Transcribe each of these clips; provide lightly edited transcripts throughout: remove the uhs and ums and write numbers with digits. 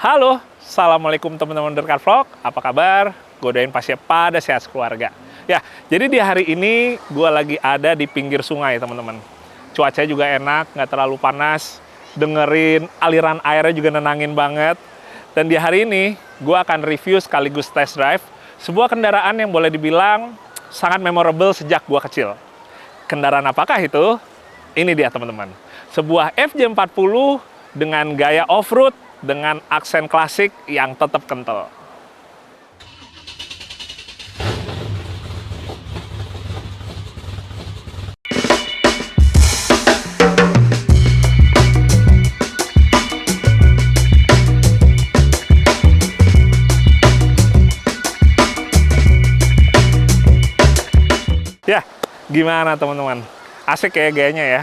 Halo, Assalamualaikum teman-teman Undercar Vlog. Apa kabar? Godain pasnya pada sehat keluarga. Ya, jadi di hari ini gue lagi ada di pinggir sungai, teman-teman. Cuacanya juga enak, nggak terlalu panas. Dengerin aliran airnya juga nenangin banget. Dan di hari ini, gue akan review sekaligus test drive sebuah kendaraan yang boleh dibilang sangat memorable sejak gue kecil. Kendaraan apakah itu? Ini dia, teman-teman. Sebuah FJ40 dengan gaya off-road dengan aksen klasik yang tetap kental. Ya, gimana teman-teman? Asik ya gayanya ya.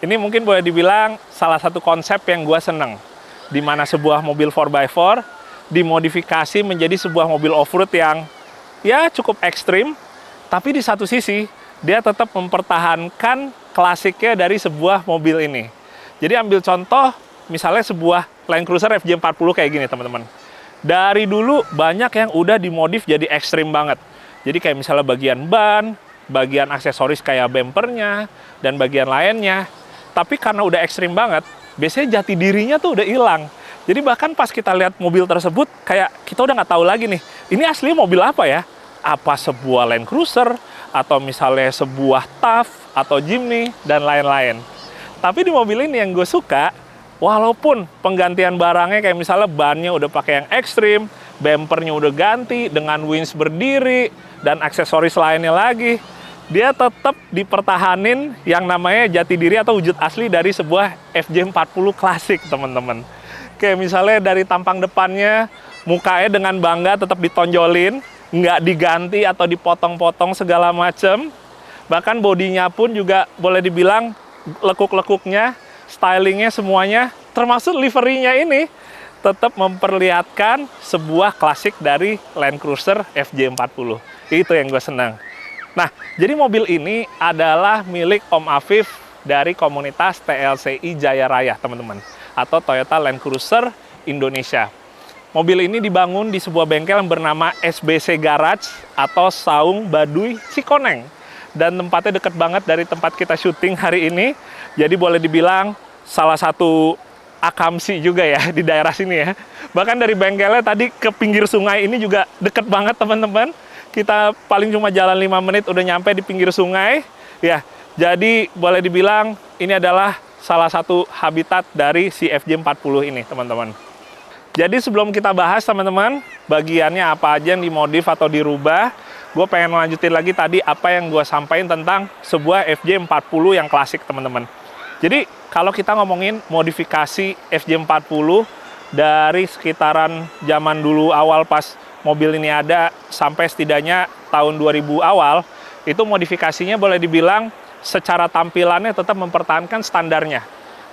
Ini mungkin boleh dibilang salah satu konsep yang gue seneng. Di mana sebuah mobil 4x4 dimodifikasi menjadi sebuah mobil off-road yang ya cukup ekstrim, tapi di satu sisi dia tetap mempertahankan klasiknya dari sebuah mobil ini. Jadi ambil contoh misalnya sebuah Land Cruiser FJ40 kayak gini teman-teman. Dari dulu banyak yang udah dimodif jadi ekstrim banget. Jadi kayak misalnya bagian ban, bagian aksesoris kayak bempernya, dan bagian lainnya. Tapi karena udah ekstrim banget, biasanya jati dirinya tuh udah hilang. Jadi bahkan pas kita lihat mobil tersebut, kayak kita udah nggak tahu lagi nih, ini asli mobil apa ya? Apa sebuah Land Cruiser, atau misalnya sebuah TAF, atau Jimny, dan lain-lain. Tapi di mobil ini yang gue suka, walaupun penggantian barangnya kayak misalnya bannya udah pakai yang ekstrim, bempernya udah ganti dengan winch berdiri, dan aksesoris lainnya lagi, dia tetap dipertahanin yang namanya jati diri atau wujud asli dari sebuah FJ40 klasik, teman-teman. Kayak misalnya dari tampang depannya, mukanya dengan bangga tetap ditonjolin, nggak diganti atau dipotong-potong segala macem. Bahkan bodinya pun juga boleh dibilang lekuk-lekuknya, stylingnya semuanya, termasuk liverinya ini, tetap memperlihatkan sebuah klasik dari Land Cruiser FJ40. Itu yang gue senang. Nah, jadi mobil ini adalah milik Om Afif dari komunitas TLCI Jaya Raya, teman-teman. Atau Toyota Land Cruiser Indonesia. Mobil ini dibangun di sebuah bengkel yang bernama SBC Garage atau Saung Baduy Cikoneng. Dan tempatnya dekat banget dari tempat kita syuting hari ini. Jadi boleh dibilang salah satu akamsi juga ya di daerah sini ya. Bahkan dari bengkelnya tadi ke pinggir sungai ini juga dekat banget, teman-teman. Kita paling cuma jalan 5 menit udah nyampe di pinggir sungai. Ya, jadi boleh dibilang ini adalah salah satu habitat dari si FJ40 ini, teman-teman. Jadi sebelum kita bahas, teman-teman, bagiannya apa aja yang dimodif atau dirubah, gue pengen lanjutin lagi tadi apa yang gue sampaikan tentang sebuah FJ40 yang klasik, teman-teman. Jadi kalau kita ngomongin modifikasi FJ40 dari sekitaran zaman dulu awal pas mobil ini ada sampai setidaknya tahun 2000 awal, itu modifikasinya boleh dibilang secara tampilannya tetap mempertahankan standarnya.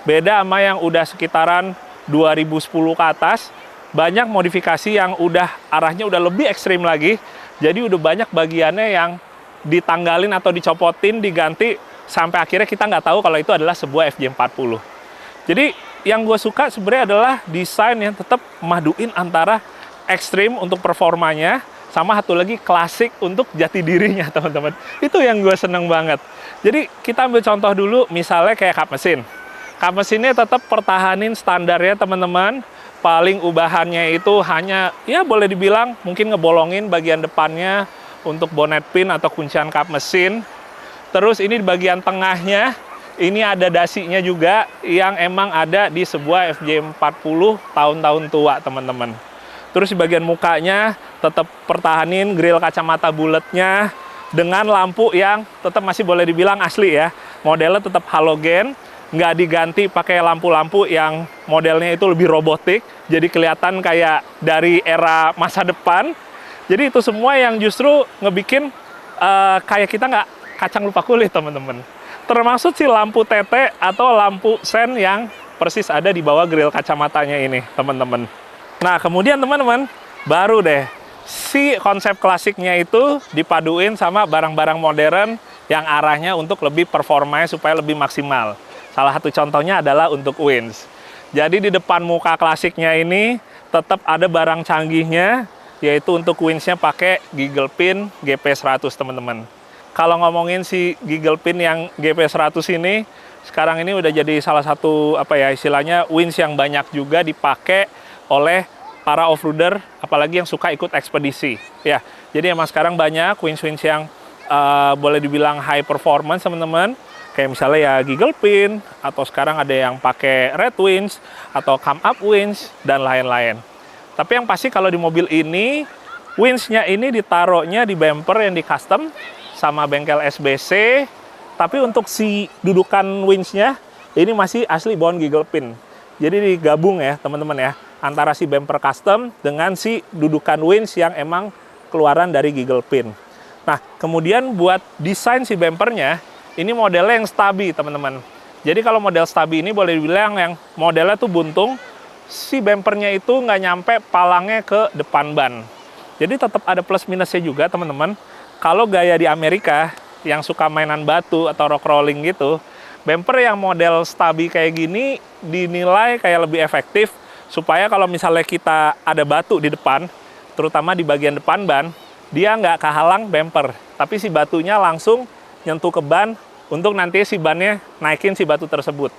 Beda sama yang udah sekitaran 2010 ke atas, banyak modifikasi yang udah arahnya udah lebih ekstrim lagi, jadi udah banyak bagiannya yang ditanggalin atau dicopotin, diganti, sampai akhirnya kita nggak tahu kalau itu adalah sebuah FJ40. Jadi yang gue suka sebenarnya adalah desain yang tetap maduin antara ekstrim untuk performanya, sama satu lagi klasik untuk jati dirinya, teman-teman. Itu yang gue seneng banget. Jadi kita ambil contoh dulu, misalnya kayak kap mesin. Kap mesinnya tetap pertahanin standarnya, teman-teman. Paling ubahannya itu hanya, ya boleh dibilang mungkin ngebolongin bagian depannya untuk bonnet pin atau kuncian kap mesin. Terus ini di bagian tengahnya, ini ada dasinya juga yang emang ada di sebuah FJ40 tahun-tahun tua, teman-teman. Terus di bagian mukanya tetap pertahanin grill kacamata bulatnya dengan lampu yang tetap masih boleh dibilang asli ya. Modelnya tetap halogen, nggak diganti pakai lampu-lampu yang modelnya itu lebih robotik. Jadi kelihatan kayak dari era masa depan. Jadi itu semua yang justru ngebikin kayak kita nggak kacang lupa kulit, teman-teman. Termasuk si lampu TT atau lampu sen yang persis ada di bawah grill kacamatanya ini, teman-teman. Nah, kemudian teman-teman, baru deh si konsep klasiknya itu dipaduin sama barang-barang modern yang arahnya untuk lebih performanya supaya lebih maksimal. Salah satu contohnya adalah untuk winch. Jadi di depan muka klasiknya ini tetap ada barang canggihnya, yaitu untuk winch-nya pakai Giggle Pin GP100, teman-teman. Kalau ngomongin si Giggle Pin yang GP100 ini, sekarang ini udah jadi salah satu istilahnya winch yang banyak juga dipakai oleh para off-roader, apalagi yang suka ikut ekspedisi. Ya, jadi emang sekarang banyak winch-winch yang boleh dibilang high performance, teman-teman. Kayak misalnya ya Giggle Pin, atau sekarang ada yang pakai Red Winch, atau Come Up Winch, dan lain-lain. Tapi yang pasti kalau di mobil ini, winch-nya ini ditaruhnya di bumper yang di custom sama bengkel SBC. Tapi untuk si dudukan winch-nya, ini masih asli bawaan Giggle Pin. Jadi digabung ya teman-teman ya, antara si bumper custom dengan si dudukan winch yang emang keluaran dari Giggle Pin. Nah, kemudian buat desain si bumpernya, ini modelnya yang stabi, teman-teman. Jadi kalau model stabi ini boleh dibilang yang modelnya tuh buntung, si bumpernya itu nggak nyampe palangnya ke depan ban. Jadi tetap ada plus minusnya juga, teman-teman. Kalau gaya di Amerika, yang suka mainan batu atau rock rolling gitu, bumper yang model stabi kayak gini dinilai kayak lebih efektif, supaya kalau misalnya kita ada batu di depan, terutama di bagian depan ban, dia nggak kehalang bumper, tapi si batunya langsung nyentuh ke ban untuk nanti si bannya naikin si batu tersebut.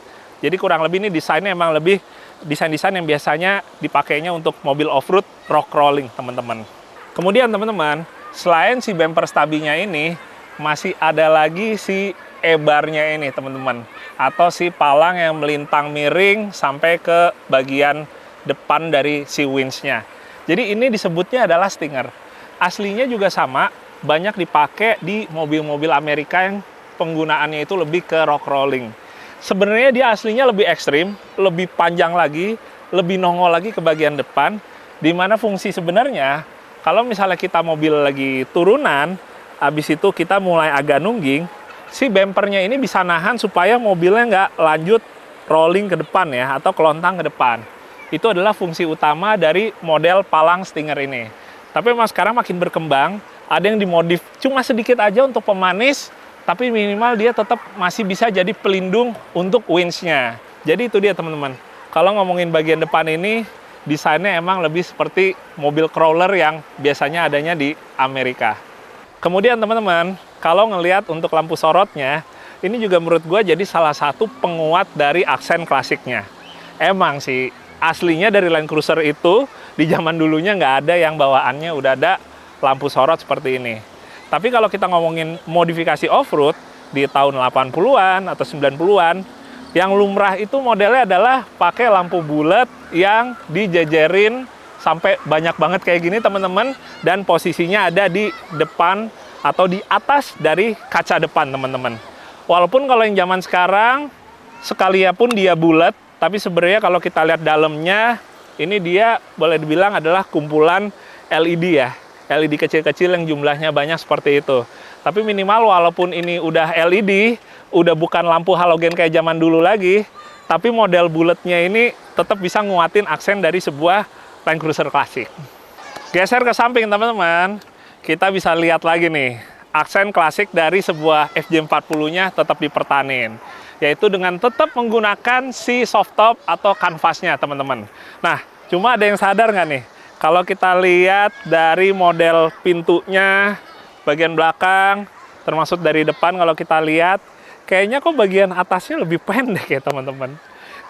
Jadi kurang lebih ini desainnya emang lebih desain-desain yang biasanya dipakainya untuk mobil off-road rock rolling, teman-teman. Kemudian teman-teman, selain si bumper stabinya ini, masih ada lagi si E-barnya ini, teman-teman, atau si palang yang melintang miring sampai ke bagian depan dari si winch-nya. Jadi ini disebutnya adalah stinger. Aslinya juga sama, banyak dipakai di mobil-mobil Amerika yang penggunaannya itu lebih ke rock rolling. Sebenarnya dia aslinya lebih ekstrim, lebih panjang lagi, lebih nongol lagi ke bagian depan, di mana fungsi sebenarnya, kalau misalnya kita mobil lagi turunan, habis itu kita mulai agak nungging, si bumpernya ini bisa nahan supaya mobilnya nggak lanjut rolling ke depan ya, atau kelontang ke depan. Itu adalah fungsi utama dari model palang stinger ini. Tapi memang sekarang makin berkembang, ada yang dimodif cuma sedikit aja untuk pemanis, tapi minimal dia tetap masih bisa jadi pelindung untuk winch-nya. Jadi itu dia teman-teman. Kalau ngomongin bagian depan ini, desainnya emang lebih seperti mobil crawler yang biasanya adanya di Amerika. Kemudian teman-teman, kalau ngelihat untuk lampu sorotnya, ini juga menurut gue jadi salah satu penguat dari aksen klasiknya. Emang sih, aslinya dari Land Cruiser itu, di zaman dulunya nggak ada yang bawaannya udah ada lampu sorot seperti ini. Tapi kalau kita ngomongin modifikasi off-road di tahun 80-an atau 90-an, yang lumrah itu modelnya adalah pakai lampu bulat yang dijejerin sampai banyak banget kayak gini teman-teman, dan posisinya ada di depan atau di atas dari kaca depan teman-teman. Walaupun kalau yang zaman sekarang, sekalipun dia bulat, tapi sebenarnya kalau kita lihat dalamnya, ini dia boleh dibilang adalah kumpulan LED ya. LED kecil-kecil yang jumlahnya banyak seperti itu. Tapi minimal walaupun ini udah LED, udah bukan lampu halogen kayak zaman dulu lagi, tapi model bulatnya ini tetap bisa nguatin aksen dari sebuah Land Cruiser klasik. Geser ke samping teman-teman, kita bisa lihat lagi nih, aksen klasik dari sebuah FJ40-nya tetap dipertahanin, yaitu dengan tetap menggunakan si soft top atau kanvasnya teman-teman. Nah, cuma ada yang sadar nggak nih? Kalau kita lihat dari model pintunya, bagian belakang, termasuk dari depan kalau kita lihat, kayaknya kok bagian atasnya lebih pendek ya teman-teman.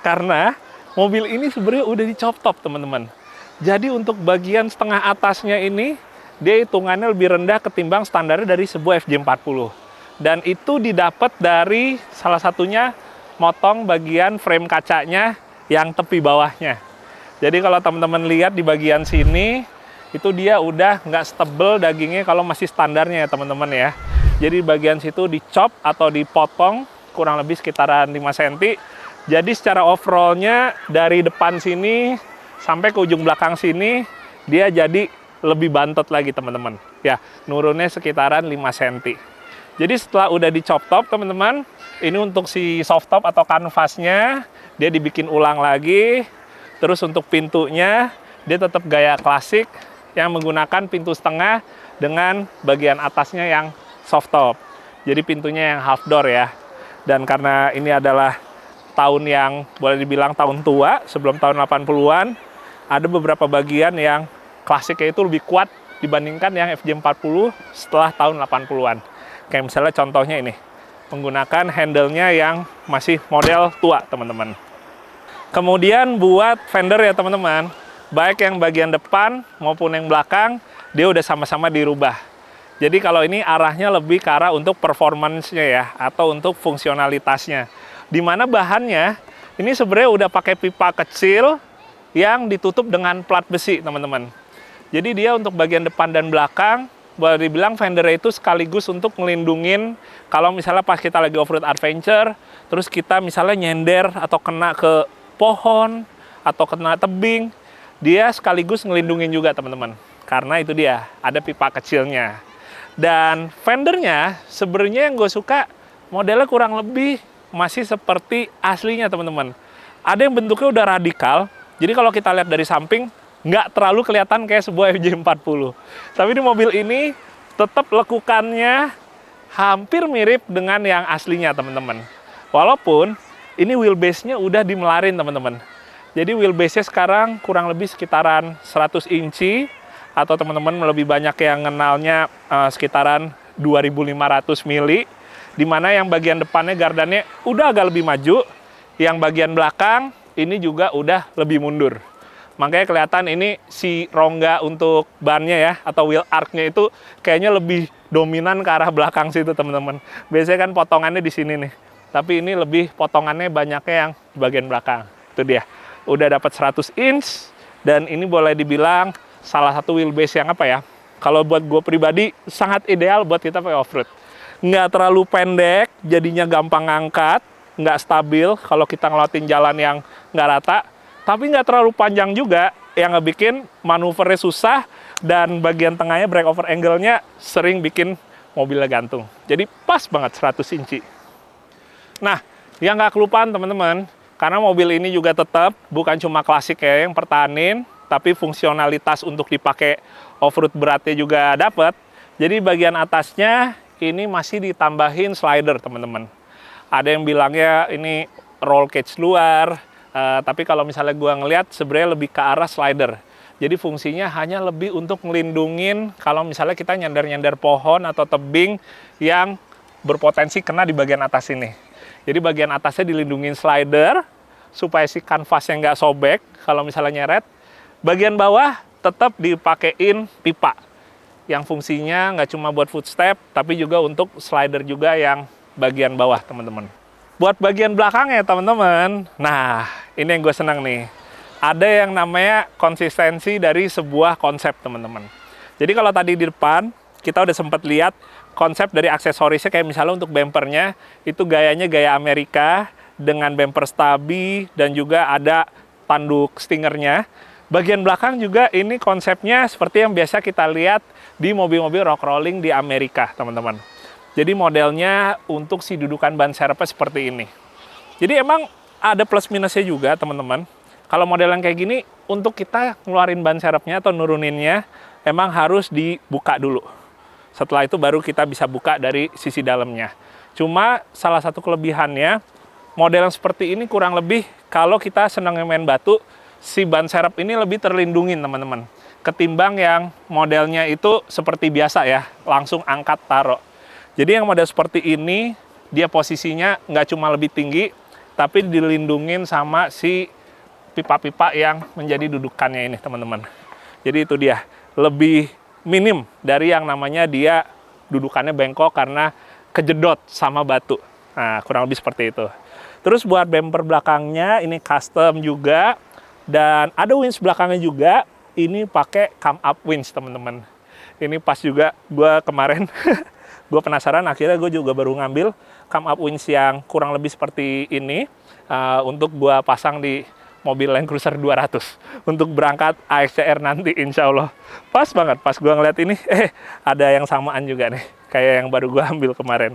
Karena mobil ini sebenarnya udah dicop top teman-teman. Jadi untuk bagian setengah atasnya ini, dia hitungannya lebih rendah ketimbang standarnya dari sebuah FJ40. Dan itu didapat dari salah satunya motong bagian frame kacanya yang tepi bawahnya. Jadi kalau teman-teman lihat di bagian sini, itu dia udah nggak setebel dagingnya kalau masih standarnya ya teman-teman ya. Jadi bagian situ dicop atau dipotong kurang lebih sekitaran 5 cm. Jadi secara overallnya dari depan sini sampai ke ujung belakang sini, dia jadi lebih bantet lagi teman-teman. Ya, nurunnya sekitaran 5 cm. Jadi setelah udah dicop top teman-teman, ini untuk si soft top atau kanvasnya, dia dibikin ulang lagi. Terus untuk pintunya, dia tetap gaya klasik yang menggunakan pintu setengah dengan bagian atasnya yang soft top. Jadi pintunya yang half door ya. Dan karena ini adalah tahun yang boleh dibilang tahun tua, sebelum tahun 80-an, ada beberapa bagian yang klasiknya itu lebih kuat dibandingkan yang FJ40 setelah tahun 80-an. Kayak misalnya contohnya ini, menggunakan handle-nya yang masih model tua, teman-teman. Kemudian buat fender ya, teman-teman, baik yang bagian depan maupun yang belakang, dia udah sama-sama dirubah. Jadi kalau ini arahnya lebih ke arah untuk performance-nya ya, atau untuk fungsionalitasnya. Dimana bahannya, ini sebenarnya udah pakai pipa kecil yang ditutup dengan plat besi, teman-teman. Jadi dia untuk bagian depan dan belakang, boleh dibilang fender itu sekaligus untuk ngelindungin kalau misalnya pas kita lagi off-road adventure, terus kita misalnya nyender atau kena ke pohon atau kena tebing, dia sekaligus ngelindungin juga, teman-teman. Karena itu dia, ada pipa kecilnya. Dan fendernya sebenarnya yang gue suka, modelnya kurang lebih masih seperti aslinya, teman-teman. Ada yang bentuknya udah radikal, jadi kalau kita lihat dari samping, nggak terlalu kelihatan kayak sebuah FJ40. Tapi di mobil ini tetap lekukannya hampir mirip dengan yang aslinya, teman-teman. Walaupun ini wheelbase-nya udah dimelarin, teman-teman. Jadi wheelbase-nya sekarang kurang lebih sekitaran 100 inci, atau teman-teman lebih banyak yang kenalnya sekitaran 2500 mili, dimana yang bagian depannya gardannya udah agak lebih maju, yang bagian belakang ini juga udah lebih mundur. Makanya kelihatan ini si rongga untuk bannya ya, atau wheel arc-nya itu kayaknya lebih dominan ke arah belakang situ, teman-teman. Biasanya kan potongannya di sini nih. Tapi ini lebih potongannya banyaknya yang di bagian belakang. Itu dia. Udah dapat 100 inch, dan ini boleh dibilang salah satu wheelbase yang apa ya, kalau buat gue pribadi sangat ideal buat kita pakai off-road. Nggak terlalu pendek, jadinya gampang ngangkat, nggak stabil kalau kita ngelewatin jalan yang nggak rata, tapi nggak terlalu panjang juga, yang ngebikin manuvernya susah, dan bagian tengahnya brake over angle-nya sering bikin mobilnya gantung. Jadi pas banget 100 inci. Nah, yang nggak kelupaan, teman-teman, karena mobil ini juga tetap bukan cuma klasik ya yang pertahanin, tapi fungsionalitas untuk dipakai off-road beratnya juga dapat. Jadi bagian atasnya ini masih ditambahin slider, teman-teman. Ada yang bilangnya ini roll cage luar, tapi kalau misalnya gua ngelihat sebenarnya lebih ke arah slider. Jadi fungsinya hanya lebih untuk ngelindungin kalau misalnya kita nyender-nyender pohon atau tebing yang berpotensi kena di bagian atas ini. Jadi bagian atasnya dilindungin slider supaya si kanvasnya nggak sobek kalau misalnya nyeret. Bagian bawah tetap dipakein pipa yang fungsinya nggak cuma buat footstep, tapi juga untuk slider juga yang bagian bawah, teman-teman. Buat bagian belakangnya, teman-teman, nah ini yang gue senang nih. Ada yang namanya konsistensi dari sebuah konsep, teman-teman. Jadi kalau tadi di depan, kita udah sempat lihat konsep dari aksesorisnya, kayak misalnya untuk bumpernya, itu gayanya gaya Amerika, dengan bumper stabi, dan juga ada tanduk stingernya. Bagian belakang juga ini konsepnya seperti yang biasa kita lihat di mobil-mobil rock rolling di Amerika, teman-teman. Jadi modelnya untuk si dudukan ban serepnya seperti ini. Jadi emang ada plus minusnya juga, teman-teman. Kalau model yang kayak gini, untuk kita ngeluarin ban serepnya atau nuruninnya, emang harus dibuka dulu. Setelah itu baru kita bisa buka dari sisi dalamnya. Cuma salah satu kelebihannya, model yang seperti ini kurang lebih kalau kita senang main batu, si ban serep ini lebih terlindungin, teman-teman. Ketimbang yang modelnya itu seperti biasa ya, langsung angkat taruh. Jadi yang model seperti ini, dia posisinya nggak cuma lebih tinggi, tapi dilindungin sama si pipa-pipa yang menjadi dudukannya ini, teman-teman. Jadi itu dia, lebih minim dari yang namanya dia dudukannya bengkok karena kejedot sama batu. Nah, kurang lebih seperti itu. Terus buat bumper belakangnya, ini custom juga. Dan ada winch belakangnya juga, ini pakai come up winch, teman-teman. Ini pas juga, gue kemarin gue penasaran, akhirnya gue juga baru ngambil come up winch yang kurang lebih seperti ini untuk gue pasang di mobil Land Cruiser 200 untuk berangkat AXCR nanti, insya Allah. Pas banget, pas gue ngeliat ini, ada yang samaan juga nih, kayak yang baru gue ambil kemarin.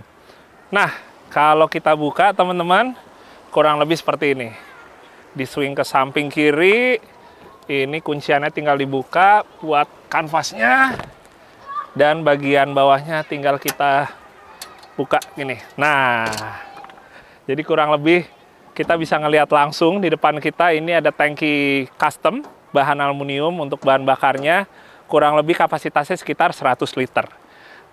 Nah, kalau kita buka, teman-teman, kurang lebih seperti ini. Di swing ke samping kiri, ini kunciannya tinggal dibuka buat kanvasnya, dan bagian bawahnya tinggal kita buka gini. Nah, jadi kurang lebih kita bisa ngelihat langsung di depan kita ini ada tangki custom bahan aluminium untuk bahan bakarnya, kurang lebih kapasitasnya sekitar 100 liter.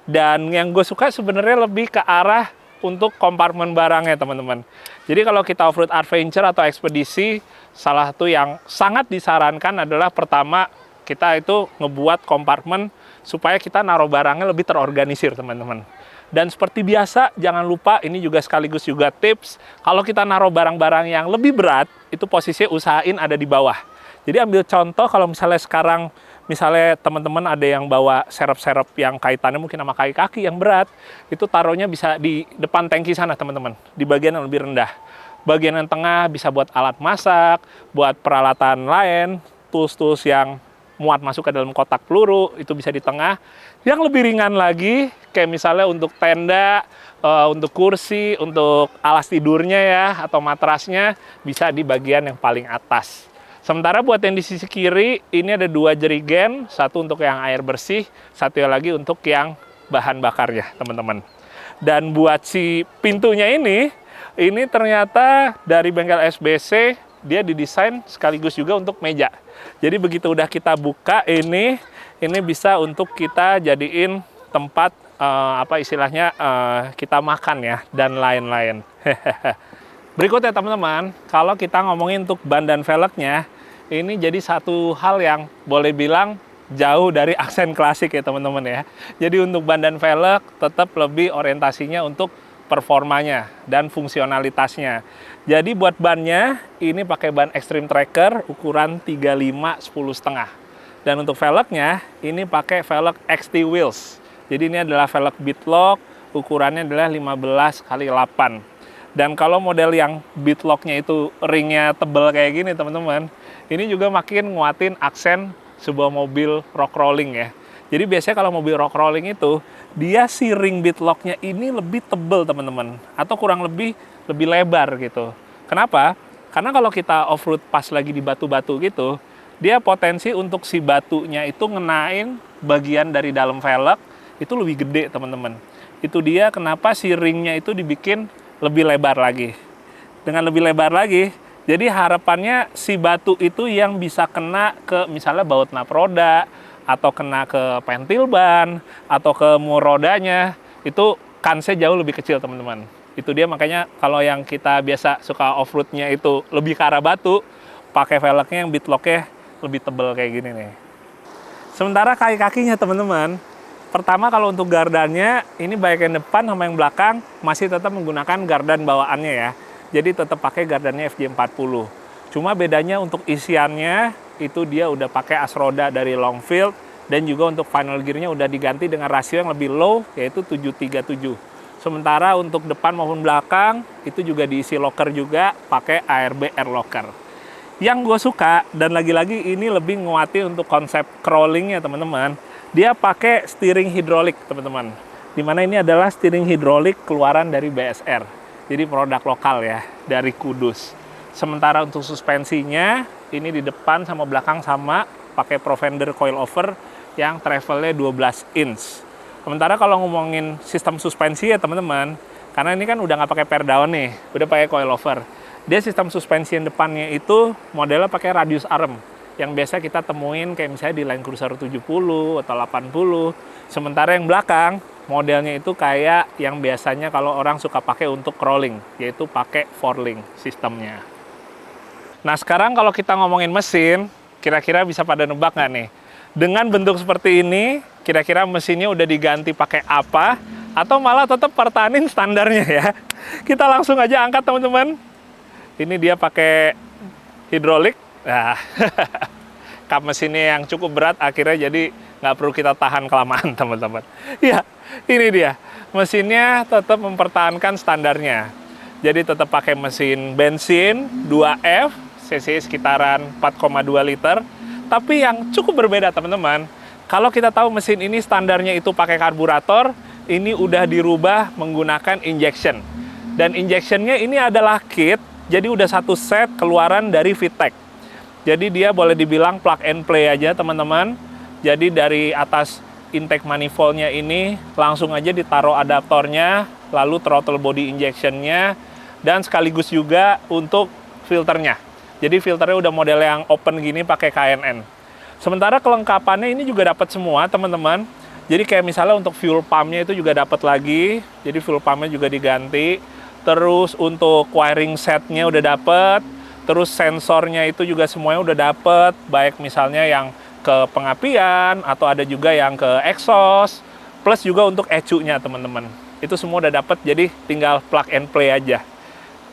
Dan yang gue suka sebenarnya lebih ke arah untuk kompartemen barangnya, teman-teman. Jadi kalau kita off-road adventure atau ekspedisi, salah satu yang sangat disarankan adalah pertama, kita itu ngebuat kompartemen supaya kita naruh barangnya lebih terorganisir, teman-teman. Dan seperti biasa, jangan lupa, ini juga sekaligus juga tips, kalau kita naruh barang-barang yang lebih berat, itu posisinya usahain ada di bawah. Jadi ambil contoh, kalau misalnya sekarang, misalnya teman-teman ada yang bawa serep-serep yang kaitannya mungkin sama kaki-kaki yang berat, itu taruhnya bisa di depan tangki sana, teman-teman, di bagian yang lebih rendah. Bagian yang tengah bisa buat alat masak, buat peralatan lain, tools-tools yang muat masuk ke dalam kotak peluru, itu bisa di tengah. Yang lebih ringan lagi, kayak misalnya untuk tenda, untuk kursi, untuk alas tidurnya ya, atau matrasnya, bisa di bagian yang paling atas. Sementara buat yang di sisi kiri, ini ada 2 jerigen, satu untuk yang air bersih, satu lagi untuk yang bahan bakarnya, teman-teman. Dan buat si pintunya ini ternyata dari bengkel SBC, dia didesain sekaligus juga untuk meja. Jadi begitu udah kita buka ini bisa untuk kita jadiin tempat apa istilahnya kita makan ya dan lain-lain. Berikutnya teman-teman, kalau kita ngomongin untuk ban dan velgnya, ini jadi satu hal yang boleh bilang jauh dari aksen klasik ya teman-teman ya. Jadi untuk ban dan velg tetap lebih orientasinya untuk performanya dan fungsionalitasnya. Jadi buat bannya ini pakai ban Extreme Tracker ukuran 35 10,5. Dan untuk velgnya ini pakai velg XT Wheels. Jadi ini adalah velg Bitlock, ukurannya adalah 15x8. Dan kalau model yang Bitlocknya itu ringnya tebal kayak gini teman-teman, ini juga makin nguatin aksen sebuah mobil rock rolling ya. Jadi biasanya kalau mobil rock rolling itu, dia si ring Bitlocknya ini lebih tebal teman-teman, atau kurang lebih lebar gitu. Kenapa? Karena kalau kita off-road pas lagi di batu-batu gitu, dia potensi untuk si batunya itu ngenain bagian dari dalam velg itu lebih gede teman-teman. Itu dia kenapa si ringnya itu dibikin lebih lebar lagi. Dengan lebih lebar lagi, jadi harapannya si batu itu yang bisa kena ke misalnya baut nap roda, atau kena ke pentil ban, atau ke mur rodanya, itu kansnya jauh lebih kecil teman-teman. Itu dia makanya kalau yang kita biasa suka off-roadnya itu lebih ke arah batu, pakai velgnya yang Bitlocknya lebih tebal kayak gini nih. Sementara kaki-kakinya teman-teman, pertama kalau untuk gardannya, ini baik yang depan sama yang belakang masih tetap menggunakan gardan bawaannya ya. Jadi tetap pakai gardannya FJ40. Cuma bedanya untuk isiannya, itu dia udah pakai as roda dari Longfield, dan juga untuk final gearnya udah diganti dengan rasio yang lebih low, yaitu 737. Sementara untuk depan maupun belakang, itu juga diisi locker juga, pakai ARB air locker. Yang gue suka, dan lagi-lagi ini lebih nguatin untuk konsep crawlingnya teman-teman, dia pakai steering hidrolik teman-teman. Dimana ini adalah steering hidrolik keluaran dari BSR. Jadi produk lokal ya, dari Kudus. Sementara untuk suspensinya, ini di depan sama belakang sama, pakai Provender coilover yang travelnya 12 inch. Sementara kalau ngomongin sistem suspensi ya teman-teman, karena ini kan udah nggak pakai per down nih, udah pakai coilover. Dia sistem suspensi yang depannya itu modelnya pakai radius arm, yang biasa kita temuin kayak misalnya di Land Cruiser 70 atau 80. Sementara yang belakang, modelnya itu kayak yang biasanya kalau orang suka pakai untuk crawling, yaitu pakai 4-link sistemnya. Nah sekarang kalau kita ngomongin mesin, kira-kira bisa pada nebak nggak nih? Dengan bentuk seperti ini, kira-kira mesinnya udah diganti pakai apa? Atau malah tetap pertahanin standarnya ya? Kita langsung aja angkat teman-teman. Ini dia pakai hidrolik. Nah, kap mesinnya yang cukup berat akhirnya jadi nggak perlu kita tahan kelamaan teman-teman. Ya, ini dia. Mesinnya tetap mempertahankan standarnya. Jadi tetap pakai mesin bensin 2F, cc sekitaran 4,2 liter. Tapi yang cukup berbeda teman-teman, kalau kita tahu mesin ini standarnya itu pakai karburator, ini udah dirubah menggunakan injection. Dan injectionnya ini adalah kit, jadi udah satu set keluaran dari VTEC. Jadi dia boleh dibilang plug and play aja teman-teman. Jadi dari atas intake manifoldnya ini langsung aja ditaruh adaptornya, lalu throttle body injectionnya, dan sekaligus juga untuk filternya. Jadi filternya udah model yang open gini pakai KNN. Sementara kelengkapannya ini juga dapat semua teman-teman. Jadi kayak misalnya untuk fuel pumpnya itu juga dapat lagi. Jadi fuel pumpnya juga diganti. Terus untuk wiring setnya udah dapat. Terus sensornya itu juga semuanya udah dapat. Baik misalnya yang ke pengapian atau ada juga yang ke exhaust. Plus juga untuk ECU-nya teman-teman. Itu semua udah dapat. Jadi tinggal plug and play aja.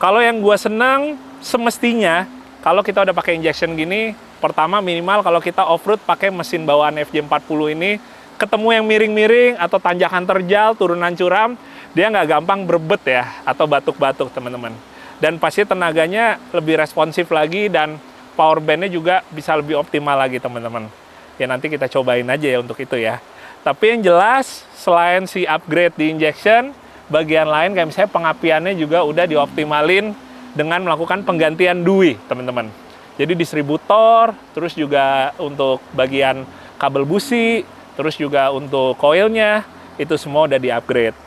Kalau yang gue senang semestinya kalau kita udah pakai injection gini, pertama minimal kalau kita off-road pakai mesin bawaan FJ40 ini, ketemu yang miring-miring atau tanjakan terjal, turunan curam, dia nggak gampang berbet ya, atau batuk-batuk teman-teman. Dan pasti tenaganya lebih responsif lagi dan power bandnya juga bisa lebih optimal lagi teman-teman. Ya nanti kita cobain aja ya untuk itu ya. Tapi yang jelas, selain si upgrade di injection, bagian lain kayak misalnya pengapiannya juga udah dioptimalin dengan melakukan penggantian DUI, teman-teman. Jadi distributor, terus juga untuk bagian kabel busi, terus juga untuk koilnya, itu semua udah di-upgrade.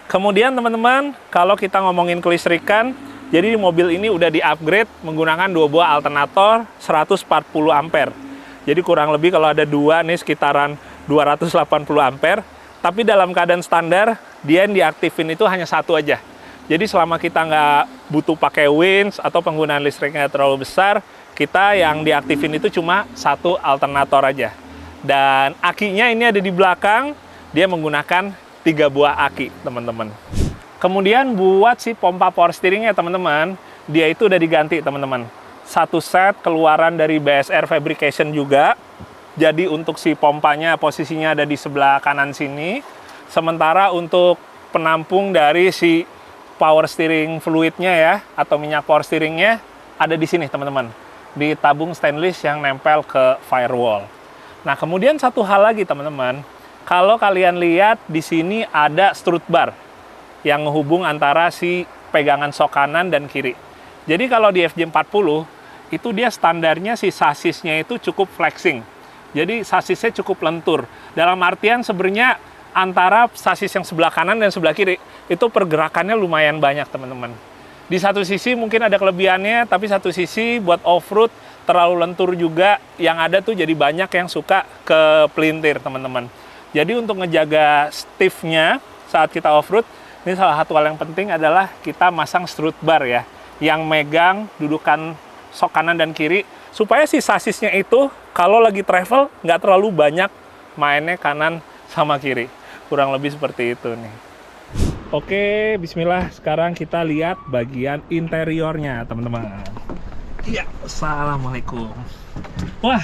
Kemudian teman-teman, kalau kita ngomongin kelistrikan, jadi mobil ini udah di-upgrade menggunakan 2 buah alternator 140 ampere. Jadi kurang lebih kalau ada 2 nih sekitaran 280 ampere. Tapi dalam keadaan standar, dia yang diaktifin itu hanya 1 aja. Jadi selama kita nggak butuh pakai winch atau penggunaan listriknya terlalu besar, kita yang diaktifin itu cuma 1 alternator aja. Dan akinya ini ada di belakang, dia menggunakan 3 buah aki, teman-teman. Kemudian buat si pompa power steeringnya, teman-teman, dia itu udah diganti, teman-teman. 1 set keluaran dari BSR Fabrication juga. Jadi untuk si pompanya posisinya ada di sebelah kanan sini. Sementara untuk penampung dari si power steering fluidnya ya, atau minyak power steeringnya ada di sini teman-teman. Di tabung stainless yang nempel ke firewall. Nah kemudian satu hal lagi teman-teman. Kalau kalian lihat di sini ada strut bar yang menghubung antara si pegangan sok kanan dan kiri. Jadi kalau di FJ40 itu dia standarnya si sasisnya itu cukup flexing. Jadi sasisnya cukup lentur. Dalam artian sebenarnya antara sasis yang sebelah kanan dan sebelah kiri itu pergerakannya lumayan banyak teman-teman. Di satu sisi mungkin ada kelebihannya, tapi satu sisi buat off-road terlalu lentur juga. Yang ada tuh jadi banyak yang suka ke pelintir teman-teman. Jadi untuk ngejaga stiffnya saat kita off-road, ini salah satu hal yang penting adalah kita masang strut bar ya, yang megang dudukan sok kanan dan kiri, supaya si sasisnya itu kalau lagi travel nggak terlalu banyak mainnya kanan sama kiri. Kurang lebih seperti itu nih. Oke, bismillah. Sekarang kita lihat bagian interiornya, teman-teman. Iya, assalamualaikum. Wah,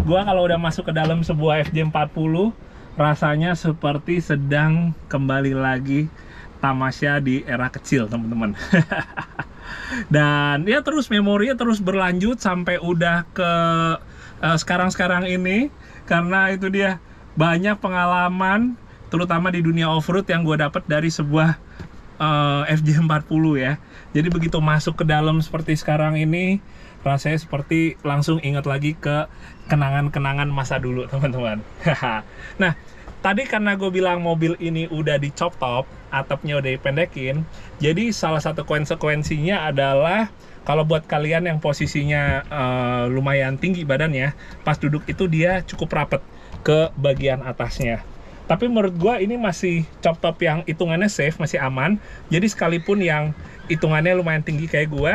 gua kalau udah masuk ke dalam sebuah FJ40, rasanya seperti sedang kembali lagi tamasya di era kecil, teman-teman. Dan ya terus memorinya terus berlanjut sampai udah ke sekarang-sekarang ini, karena itu dia banyak pengalaman terutama di dunia off-road yang gue dapat dari sebuah FJ40 ya. Jadi begitu masuk ke dalam seperti sekarang ini, rasanya seperti langsung ingat lagi ke kenangan-kenangan masa dulu teman-teman. Nah tadi karena gue bilang mobil ini udah dicop top, atapnya udah dipendekin, jadi salah satu konsekuensinya adalah kalau buat kalian yang posisinya lumayan tinggi badannya, pas duduk itu dia cukup rapet ke bagian atasnya. Tapi menurut gue ini masih chop top yang hitungannya safe, masih aman. Jadi sekalipun yang hitungannya lumayan tinggi kayak gue,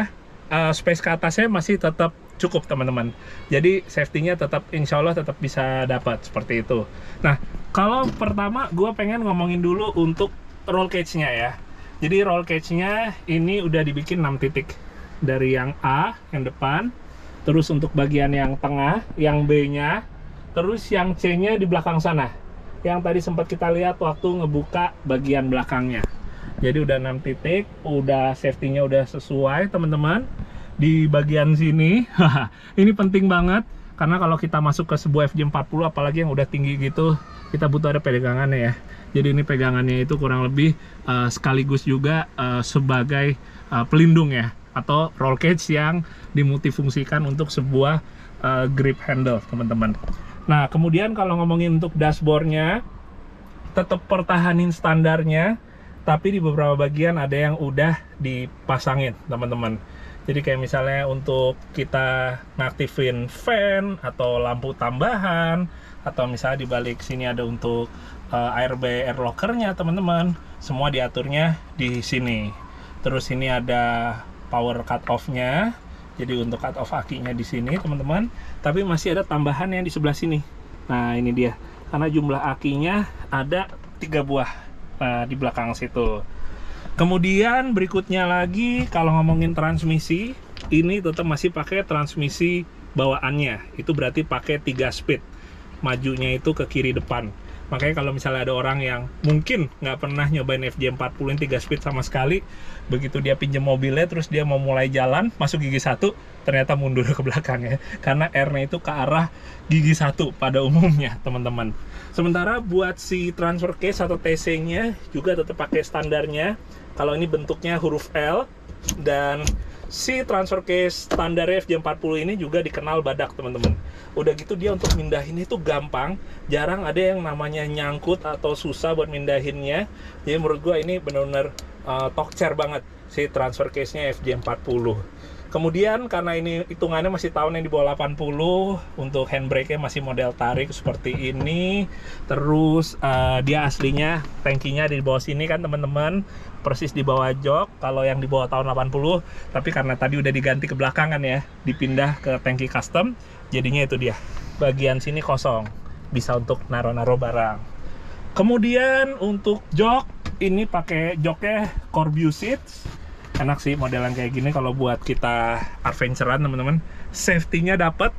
space ke atasnya masih tetap cukup teman-teman. Jadi safety-nya tetap insya Allah tetap bisa dapat seperti itu. Nah kalau pertama gue pengen ngomongin dulu untuk roll cage-nya ya. Jadi roll cage-nya ini udah dibikin 6 titik. Dari yang A, yang depan, terus untuk bagian yang tengah, yang B-nya, terus yang C-nya di belakang sana. Yang tadi sempat kita lihat waktu ngebuka bagian belakangnya. Jadi udah 6 titik, udah safety-nya udah sesuai teman-teman. Di bagian sini, ini penting banget. Karena kalau kita masuk ke sebuah FJ40, apalagi yang udah tinggi gitu, kita butuh ada pegangannya ya. Jadi ini pegangannya itu kurang lebih sekaligus juga sebagai pelindung ya, atau roll cage yang dimultifungsikan untuk sebuah grip handle teman-teman. Nah kemudian kalau ngomongin untuk dashboardnya, tetap pertahanin standarnya, tapi di beberapa bagian ada yang udah dipasangin teman-teman. Jadi kayak misalnya untuk kita ngaktifin fan atau lampu tambahan, atau misalnya di balik sini ada untuk AirB air lockernya teman-teman, semua diaturnya di sini. Terus ini ada power cut off-nya, jadi untuk cut off akinya di sini teman-teman. Tapi masih ada tambahan yang di sebelah sini. Nah ini dia, karena jumlah akinya ada 3 buah di belakang situ. Kemudian berikutnya lagi, kalau ngomongin transmisi, ini tetap masih pakai transmisi bawaannya. Itu berarti pakai 3 speed. Majunya itu ke kiri depan. Makanya kalau misalnya ada orang yang mungkin nggak pernah nyobain FJ40 3 speed sama sekali, begitu dia pinjam mobilnya, terus dia mau mulai jalan, masuk gigi 1, ternyata mundur ke belakang ya. Karena R-nya itu ke arah gigi 1 pada umumnya, teman-teman. Sementara buat si transfer case atau TC-nya juga tetap pakai standarnya. Kalau ini bentuknya huruf L, dan si transfer case standar FJ40 ini juga dikenal badak, teman-teman. Udah gitu dia untuk mindahin itu gampang, jarang ada yang namanya nyangkut atau susah buat mindahinnya. Jadi menurut gua ini benar-benar tokcer banget si transfer case-nya FJ40. Kemudian karena ini hitungannya masih tahun yang di bawah 80, untuk handbrake-nya masih model tarik seperti ini. Terus dia aslinya tangkinya di bawah sini kan teman-teman, persis di bawah jok. Kalau yang di bawah tahun 80, tapi karena tadi udah diganti ke belakangan ya, dipindah ke tangki custom, jadinya itu dia. Bagian sini kosong, bisa untuk naro-naro barang. Kemudian untuk jok, ini pakai joknya Corbu Seats. Enak sih model yang kayak gini kalau buat kita adventurean teman-teman. Safety-nya dapat,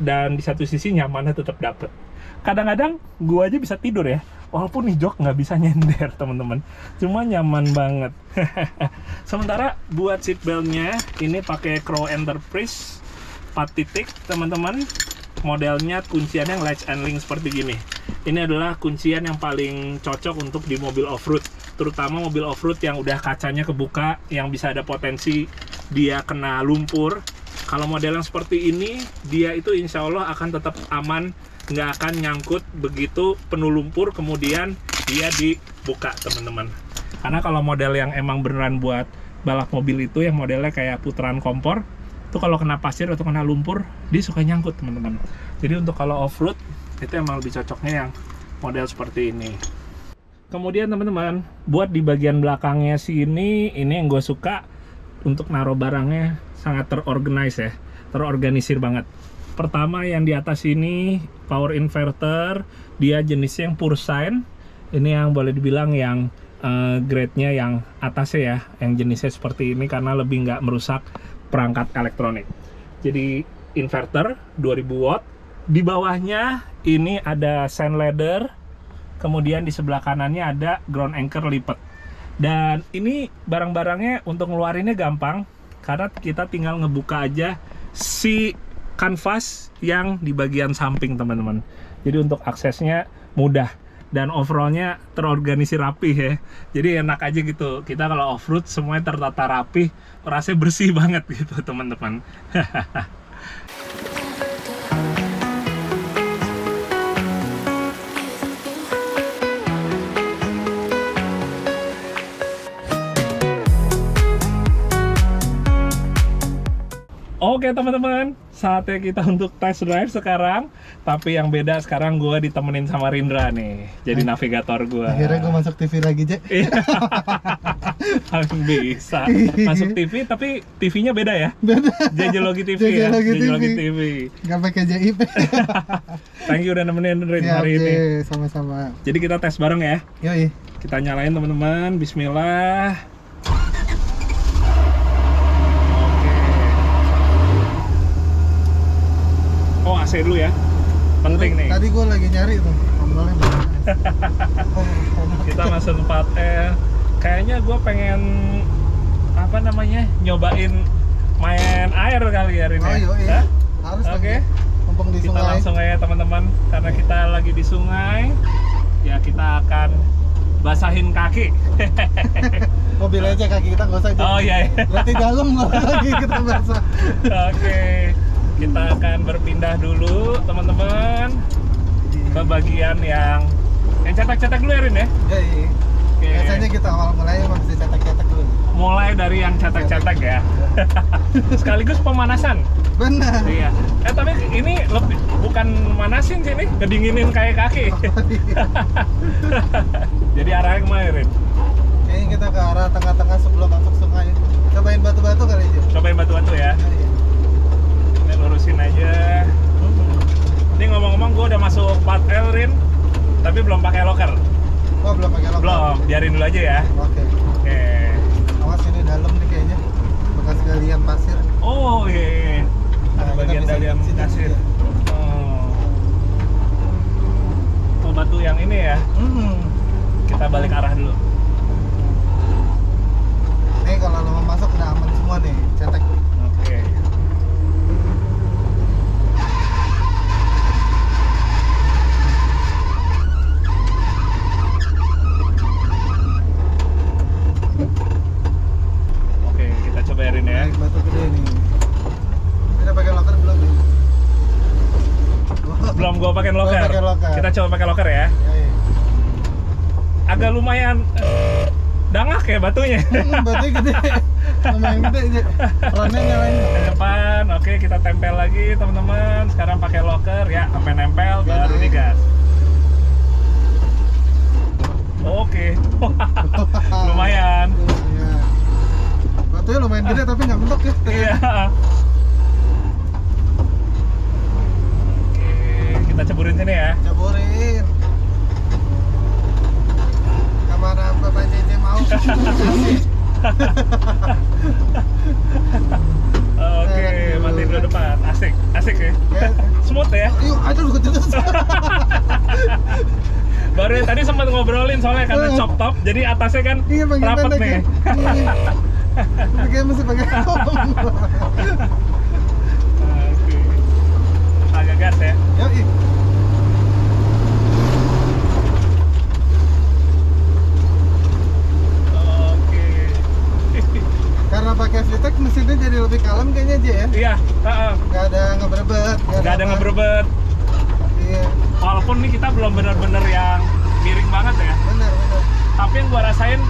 dan di satu sisi nyamannya tetap dapat. Kadang-kadang gua aja bisa tidur ya, walaupun nih jok nggak bisa nyender teman-teman, cuma nyaman banget. Sementara buat seat belt-nya ini pakai Crow Enterprise 4 titik teman-teman. Modelnya kuncian yang latch and link seperti gini. Ini adalah kuncian yang paling cocok untuk di mobil off-road, terutama mobil off-road yang udah kacanya kebuka, yang bisa ada potensi dia kena lumpur. Kalau model yang seperti ini, dia itu insya Allah akan tetap aman, nggak akan nyangkut begitu penuh lumpur kemudian dia dibuka teman-teman. Karena kalau model yang emang beneran buat balap mobil itu, yang modelnya kayak putaran kompor, itu kalau kena pasir atau kena lumpur, dia suka nyangkut teman-teman. Jadi untuk kalau off-road, itu emang lebih cocoknya yang model seperti ini. Kemudian teman-teman, buat di bagian belakangnya sini, ini yang gue suka, untuk naruh barangnya sangat terorganize ya, terorganisir banget. Pertama yang di atas ini power inverter, dia jenisnya yang pure sine. Ini yang boleh dibilang yang grade-nya yang atasnya ya, yang jenisnya seperti ini karena lebih nggak merusak perangkat elektronik. Jadi inverter 2000 watt. Di bawahnya ini ada sand ladder. Kemudian di sebelah kanannya ada ground anchor lipat. Dan ini barang-barangnya untuk ngeluarinnya gampang, karena kita tinggal ngebuka aja si kanvas yang di bagian samping teman-teman. Jadi untuk aksesnya mudah, dan overallnya terorganisir rapi ya. Jadi enak aja gitu, kita kalau off-road semuanya tertata rapi, rasanya bersih banget gitu teman-teman. Oke teman-teman, saatnya kita untuk test drive sekarang. Tapi yang beda sekarang gue ditemenin sama Rindra nih, jadi navigator gue. Akhirnya gue masuk TV lagi, Jack. Bisa masuk TV, tapi TV-nya beda ya? Beda. Jajalogi TV ya? Jajalogi TV. Gak pakai JIP. Thank you udah nemenin Rindra hari ini. Sama-sama. Jadi kita tes bareng ya? Yoi. Kita nyalain teman-teman, bismillah. Oh, AC dulu ya, penting nih. Tadi gue lagi nyari tuh, tombolnya belum. Kita masuk 4L. Kayaknya gue pengen apa namanya, nyobain main air kali ya ini. Oh iya, harus. Oke. Mumpung di kita sungai. Langsung aja teman-teman, karena kita lagi di sungai. Ya kita akan basahin kaki. Mobil aja kaki kita nggak usah. Oh iya. Berarti dalam lagi kita basah. Oke. Kita akan berpindah dulu teman-teman ke bagian yang cetak-cetak dulu ya Rin ya? Iya. Biasanya kita awal mulai emang mesti cetak-cetak dulu. mulai dari yang cetek-cetek ya. Sekaligus pemanasan. Benar. Iya. Tapi ini lebih bukan manasin sih nih, ngedinginin kayak kaki. Jadi arahnya kemana, Rin? Kayaknya kita ke arah tengah-tengah sebelum masuk sungai. Cobain batu-batu kali aja. Cobain batu-batu ya. Iya. Ini lurusin aja. Ini ngomong-ngomong gue udah masuk 4L, Rin. Tapi belum pakai locker. Oh, belum pakai locker. Belum, biarin dulu aja ya. Oke. Oke. Awas ini dalam nih kayaknya. Bekas galian pasir. Oh iya. Nah, Ada kita bagian bisa dari yang lihat sini kasir. juga. Oh, batu yang ini ya. Kita balik arah dulu. Nih kalau lo mau masuk udah aman semua nih, cetek. Oke. Oke, kita coba Rin ya. Naik batu gede nih. Kita pakai locker belum nih? Belum gua pakai locker. Pakai locker. Kita coba pakai locker ya. Ya, iya. Agak lumayan dangak ya batunya. Batunya gede. Lumayan gede aja. Pelannya nyalain. Ke depan, oke kita tempel lagi teman-teman. Sekarang pakai locker ya, sampai nempel baru digas. Oke, lumayan. Iya. Batunya lumayan gede tapi nggak mentok ya. Iya. Oke, kita ceburin sini ya. Caburin. Kemana Bapak Cece mau? Oke, matiin dulu depan. Asik, asik ya. Ya. Smooth ya. Yuk, aduh gue terus. Baru ya, tadi sempat ngobrolin soalnya karena chop top, jadi atasnya kan Iya, bagian rapet pendek nih. ya. Iya. Pakai masih pakai kom. Oke. Agak gas ya. Yoi. Oke. Karena pakai VTEC mesinnya jadi lebih kalem kayaknya aja ya. Iya, Gak ada ngebrebet. nggak ada apa. ngebrebet. Iya, Walaupun nih kita belum bener-bener yang miring banget ya. benar. Tapi yang gua rasain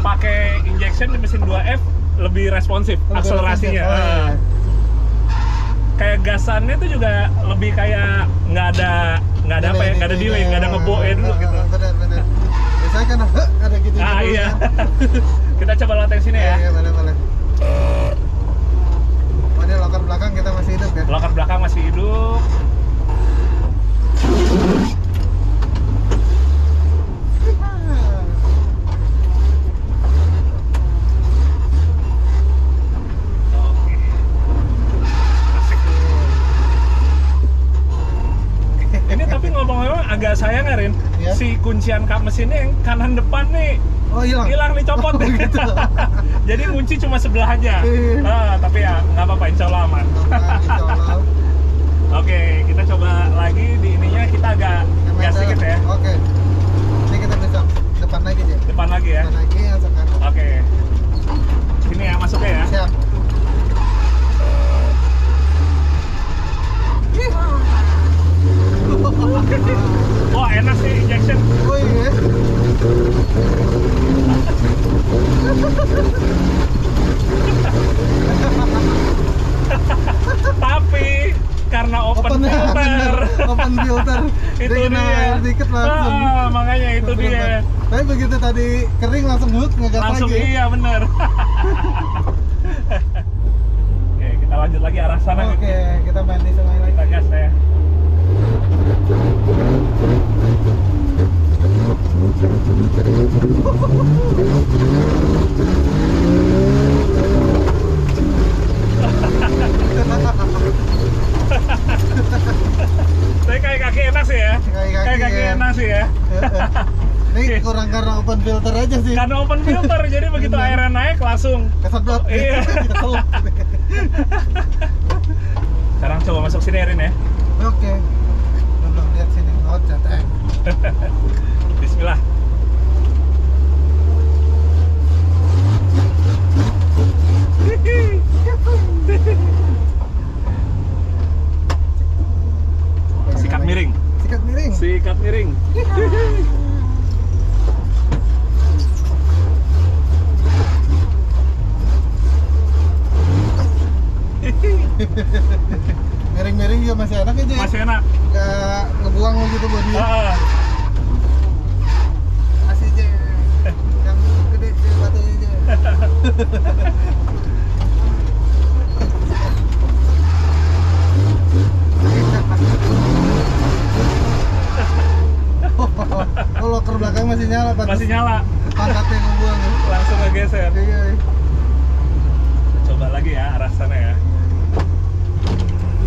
pakai injection di mesin 2F lebih responsif Lebih akselerasinya. responsif, oh, iya. Kayak gasannya tuh juga lebih kayak nggak ada apa ya, nggak ada delay, nggak ada ngeboe dulu gitu. Benar. Biasanya kan ada gitu. Iya. Kita coba latihan sini ya. Iya, boleh. Oh, ini locker belakang kita masih hidup ya. Locker belakang masih hidup. Oke. Asik. Ini tapi ngomong-ngomong agak sayang ya, Rin. Iya. Si kuncian kap mesinnya yang kanan depan nih Oh, hilang. hilang nih, copot nih. Gitu. Jadi kunci cuma sebelah aja. Iya. Tapi ya nggak apa-apa, insya Allah aman. Insya Allah. Oke, kita coba lagi di ininya, kita agak Yang gas ada- dikit ya. Oke. Ini kita bisa depan lagi aja. Depan lagi ya. Depan lagi yang sekarang. Oke. Sini ya masuknya ya. Siap. Wah, enak sih injection. Oh iya. Tapi karena open filter. Open filter. Itu Dia kena dia. air dikit langsung. Makanya itu dia. Tapi begitu tadi kering langsung ngegas Langsung lagi. iya bener. Oke, kita lanjut lagi arah sana. Oke, kita main di sungai lagi. Kita gas ya. Tapi kayak kaki enak sih ya. Kayak kaki ya. enak sih ya. Ini kurang karena open filter aja sih. Karena open filter, jadi begitu Bener. airnya naik langsung. Kesedot. Iya. Keselak. Sekarang coba masuk sini Erin ya. Oke. Belum lihat sini. Oh, cetek. Bismillah. Sikat miring. Sikat miring. Sikat miring. Miring-miring juga masih enak aja ya. Masih enak. Nggak ngebuang gitu bodi. Ah, Masih aja. Yang gede di batunya aja. Oh, loker belakang masih nyala, Pak. masih nyala. Pantatnya ngebuang ya. Langsung ngegeser. Iya. Coba lagi ya arah sana ya.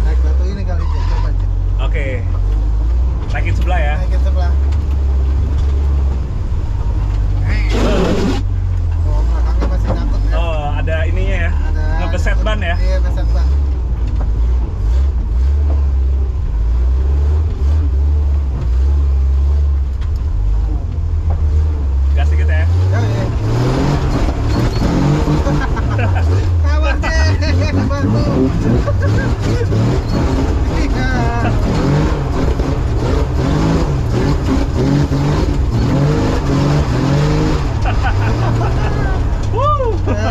Naik batu ini kali aja, coba aja. Oke. Naikin sebelah ya. Naikin sebelah. Oh, belakangnya masih nyangkut ya. Oh, ada ininya ya. Ada Ngebeset ban ya. Iya, beset ban. Gas dikit ya. Ya, iya. Sabar deh, batu. Iya.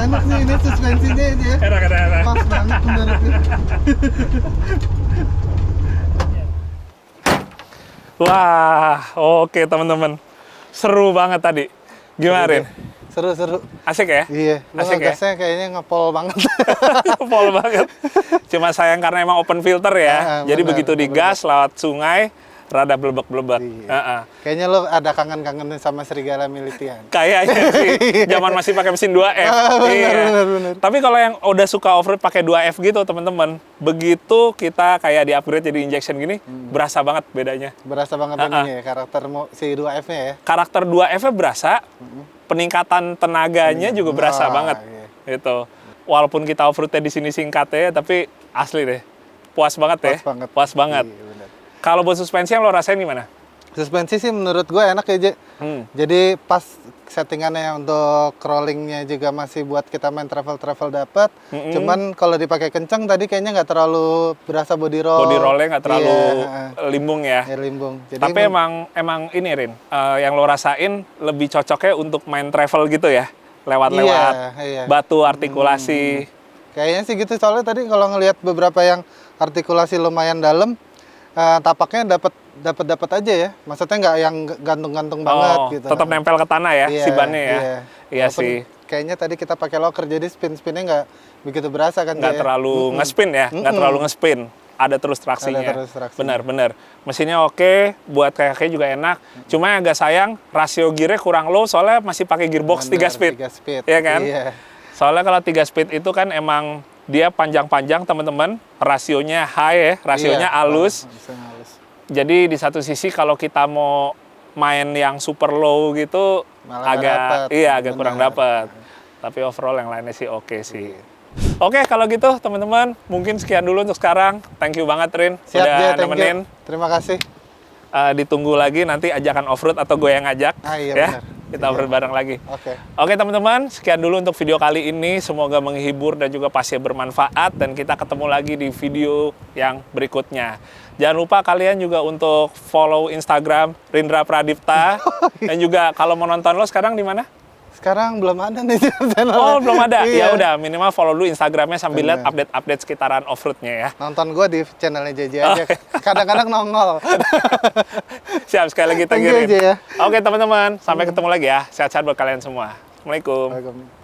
Enak sih ini suspensinya aja ya. Enak. Pas banget menurutnya. Wah, oke teman-teman. Seru banget tadi. Gimana, Rin? Seru-seru. Asik ya? Iya, Asik ya? ngegasnya kayaknya ngepol banget. Pol banget. Cuma sayang karena emang open filter ya. Jadi benar, begitu digas lewat sungai, rada blebek-blebek. Iya. Kayaknya lo ada kangen-kangen sama serigala militian. Kayaknya sih. Zaman masih pakai mesin 2F. Benar. Tapi kalau yang udah suka off-road pakai 2F gitu, teman-teman, begitu kita kayak di-upgrade jadi injection gini, berasa banget bedanya. Berasa banget ininya ya, karakter si 2F-nya ya. Karakter 2F-nya berasa, peningkatan tenaganya juga berasa banget. Iya. Gitu. Walaupun kita off-roadnya di sini singkat ya, tapi asli deh. Puas banget ya. Puas banget. Iya, benar. Kalau buat suspensi yang lo rasain gimana? Suspensi sih menurut gue enak ya, Je. Jadi pas settingannya untuk crawlingnya juga masih buat kita main travel-travel dapat. Cuman kalau dipakai kencang tadi kayaknya nggak terlalu berasa body roll. Body rollnya nggak terlalu limbung ya. Ya limbung. Jadi Tapi emang ini Rin, yang lo rasain lebih cocoknya untuk main travel gitu ya, lewat-lewat iya. batu artikulasi. Kayaknya sih gitu, soalnya tadi kalau ngelihat beberapa yang artikulasi lumayan dalam, tapaknya dapat aja ya. Maksudnya nggak yang gantung-gantung banget gitu. Tetap nempel ke tanah ya, si bannya ya. Iya walaupun sih. Kayaknya tadi kita pakai locker, jadi spin-spinnya nggak begitu berasa kan. Nggak terlalu ngespin ya, nggak terlalu ngespin. Ada terus traksinya. Ada terus traksi. Benar. Mesinnya oke, buat kayaknya juga enak. Cuma yang agak sayang, rasio gearnya kurang low, soalnya masih pakai gearbox 3 speed. 3 speed. Iya kan? Iya. Soalnya kalau 3 speed itu kan emang dia panjang-panjang teman-teman, rasionya high ya, rasionya halus. Jadi di satu sisi kalau kita mau main yang super low gitu Malah agak kurang dapet. Tapi overall yang lainnya sih oke sih. Oke, kalau gitu teman-teman, mungkin sekian dulu untuk sekarang. Thank you banget Rin Siap, udah thank nemenin. you. Terima kasih. Ditunggu lagi nanti ajakan off-road atau gue yang ngajak. Iya, ya. benar. Kita off-road bareng lagi. Oke teman-teman, sekian dulu untuk video kali ini. Semoga menghibur dan juga pasti bermanfaat. Dan kita ketemu lagi di video yang berikutnya. Jangan lupa kalian juga untuk follow Instagram Rindra Pradipta. Dan juga kalau mau nonton lo sekarang di mana? Sekarang belum ada nih channel. Oh, belum ada. Iya. Ya udah, minimal follow dulu Instagramnya sambil lihat update-update sekitaran off-roadnya ya. Nonton gue di channelnya JJ aja. Kadang-kadang nongol. Siap, sekali lagi Thank you, kirim. JJ ya. Oke teman-teman, sampai ketemu lagi ya. Sehat-sehat buat kalian semua. Assalamualaikum. Waalaikumsalam.